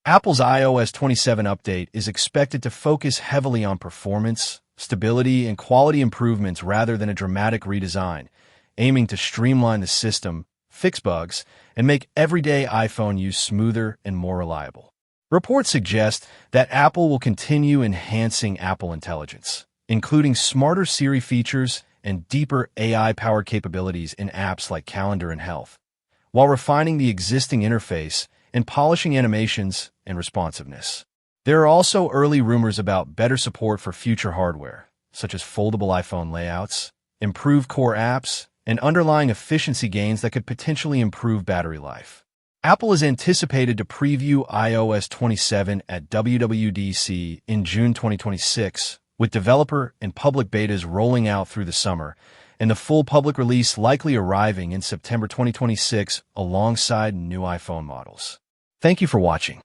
Apple's iOS 27 update is expected to focus heavily on performance, stability, and quality improvements rather than a dramatic redesign, aiming to streamline the system, fix bugs, and make everyday iPhone use smoother and more reliable. Reports suggest that Apple will continue enhancing Apple Intelligence, including smarter Siri features and deeper AI-powered capabilities in apps like Calendar and Health, while refining the existing interface and polishing animations and responsiveness. There are also early rumors about better support for future hardware, such as foldable iPhone layouts, improved core apps, and underlying efficiency gains that could potentially improve battery life. Apple is anticipated to preview iOS 27 at WWDC in June 2026, with developer and public betas rolling out through the summer, and the full public release likely arriving in September 2026 alongside new iPhone models. Thank you for watching.